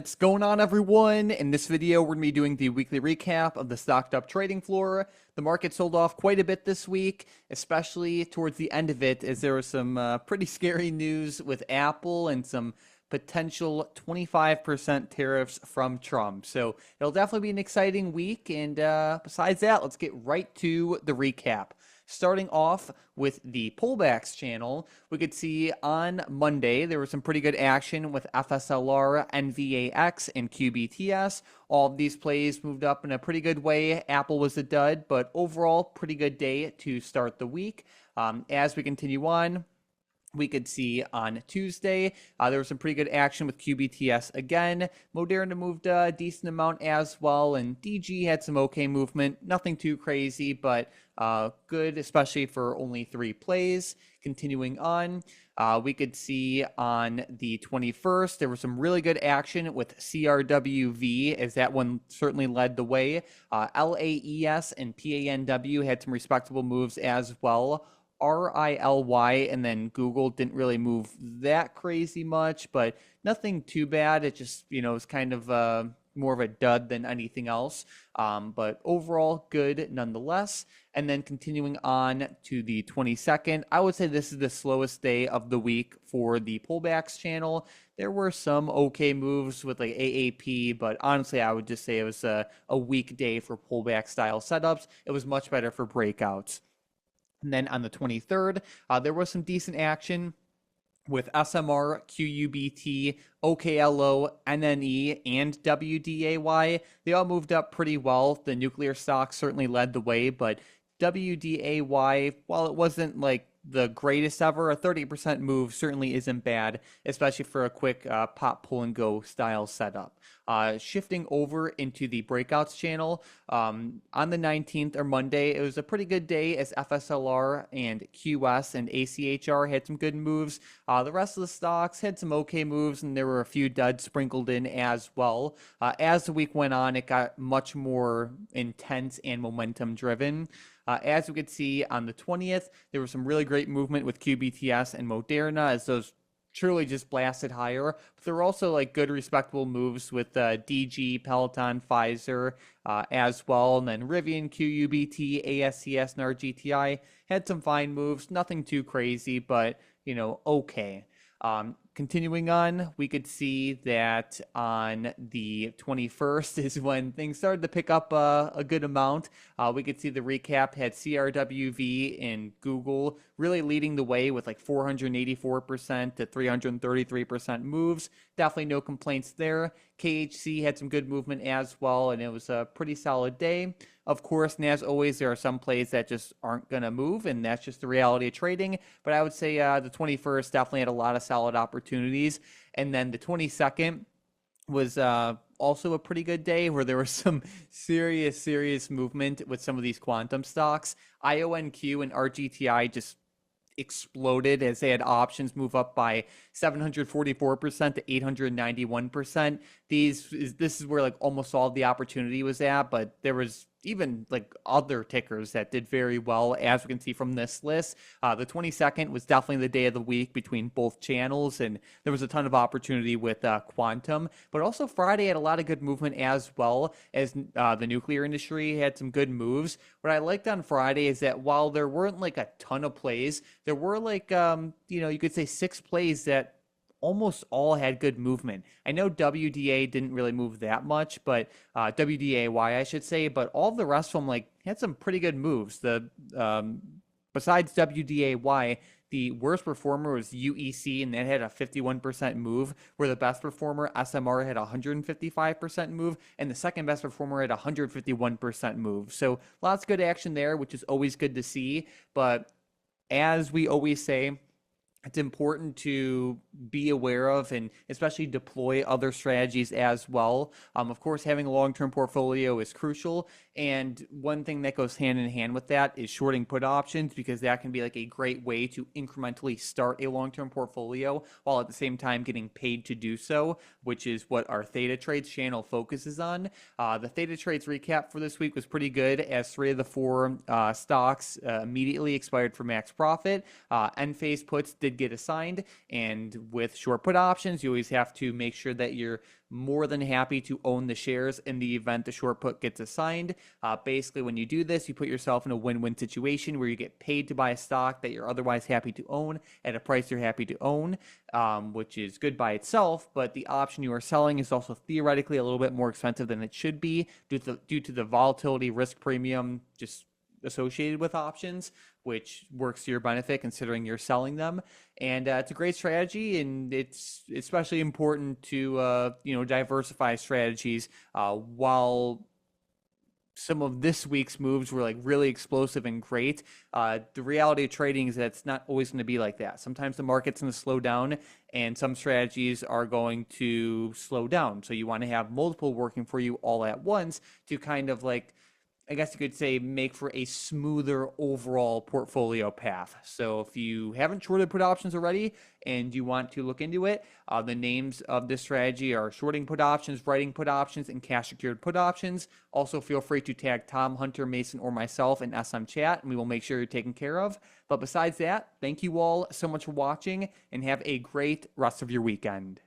What's going on, everyone? In this video, we're going to be doing the weekly recap of the stocked up trading floor. The market sold off quite a bit this week, especially towards the end of it, as there was some pretty scary news with Apple and some potential 25% tariffs from Trump. So it'll definitely be an exciting week. And besides that, let's get right to the recap. Starting off with the pullbacks channel, we could see on Monday there was some pretty good action with FSLR, NVAX, and QBTS. All of these plays moved up in a pretty good way. Apple was a dud, but overall, pretty good day to start the week. As we continue on, we could see on Tuesday, there was some pretty good action with QBTS again. Moderna moved a decent amount as well, and DG had some okay movement. Nothing too crazy, but good, especially for only 3 plays. Continuing on, we could see on the 21st, there was some really good action with CRWV, as that one certainly led the way. LAES and PANW had some respectable moves as well. RILY and then Google didn't really move that crazy much, but nothing too bad. It just, is kind of more of a dud than anything else. But overall, good nonetheless. And then continuing on to the 22nd, I would say this is the slowest day of the week for the pullbacks channel. There were some okay moves with like AAP, but honestly, I would just say it was a weak day for pullback style setups. It was much better for breakouts. And then on the 23rd, there was some decent action with SMR, QUBT, OKLO, NNE, and WDAY. They all moved up pretty well. The nuclear stocks certainly led the way, but WDAY, while it wasn't like the greatest ever, a 30% move certainly isn't bad, especially for a quick pop, pull, and go style setup. Shifting over into the breakouts channel, on the 19th or Monday, it was a pretty good day as FSLR and QS and ACHR had some good moves. The rest of the stocks had some okay moves, and there were a few duds sprinkled in as well. As the week went on, it got much more intense and momentum driven. As we could see on the 20th, there was some really great movement with QBTS and Moderna as those truly just blasted higher. But there were also like good respectable moves with DG, Peloton, Pfizer as well. And then Rivian, QUBT, ASCS, and RGTI had some fine moves. Nothing too crazy, but, okay. Continuing on, we could see that on the 21st is when things started to pick up a good amount. We could see the recap had CRWV and Google really leading the way with like 484% to 333% moves. Definitely no complaints there. KHC had some good movement as well, and it was a pretty solid day. Of course, and as always, there are some plays that just aren't going to move, and that's just the reality of trading. But I would say the 21st definitely had a lot of solid opportunities. And then the 22nd was also a pretty good day where there was some serious movement with some of these quantum stocks. IONQ and RGTI just exploded as they had options move up by 744% to 891%. This is where like almost all the opportunity was at, but there was even like other tickers that did very well, as we can see from this list. The 22nd was definitely the day of the week between both channels, and there was a ton of opportunity with Quantum. But also Friday had a lot of good movement as well, as the nuclear industry had some good moves. What I liked on Friday is that while there weren't like a ton of plays, there were like, you could say 6 plays that almost all had good movement. I know WDA didn't really move that much, but WDAY, I should say, but all the rest of them like had some pretty good moves. The besides WDAY, the worst performer was UEC, and that had a 51% move, where the best performer, SMR, had a 155% move, and the second best performer had a 151% move. So lots of good action there, which is always good to see. But as we always say, it's important to be aware of and especially deploy other strategies as well. Of course, having a long-term portfolio is crucial. And one thing that goes hand in hand with that is shorting put options, because that can be like a great way to incrementally start a long-term portfolio while at the same time getting paid to do so, which is what our Theta Trades channel focuses on. The Theta Trades recap for this week was pretty good, as 3 of the 4 stocks immediately expired for max profit. Enphase puts did did get assigned. And with short put options, you always have to make sure that you're more than happy to own the shares in the event the short put gets assigned. Basically, when you do this, you put yourself in a win-win situation where you get paid to buy a stock that you're otherwise happy to own at a price you're happy to own, which is good by itself. But the option you are selling is also theoretically a little bit more expensive than it should be due to the volatility risk premium just associated with options, which works to your benefit considering you're selling them. And it's a great strategy, and it's especially important to diversify strategies while some of this week's moves were like really explosive and great. The reality of trading is that it's not always going to be like that. Sometimes the market's going to slow down and some strategies are going to slow down. So you want to have multiple working for you all at once to kind of like, I guess you could say, make for a smoother overall portfolio path. So if you haven't shorted put options already and you want to look into it, the names of this strategy are shorting put options, writing put options, and cash secured put options. Also, feel free to tag Tom, Hunter, Mason, or myself in SM chat, and we will make sure you're taken care of. But besides that, thank you all so much for watching, and have a great rest of your weekend.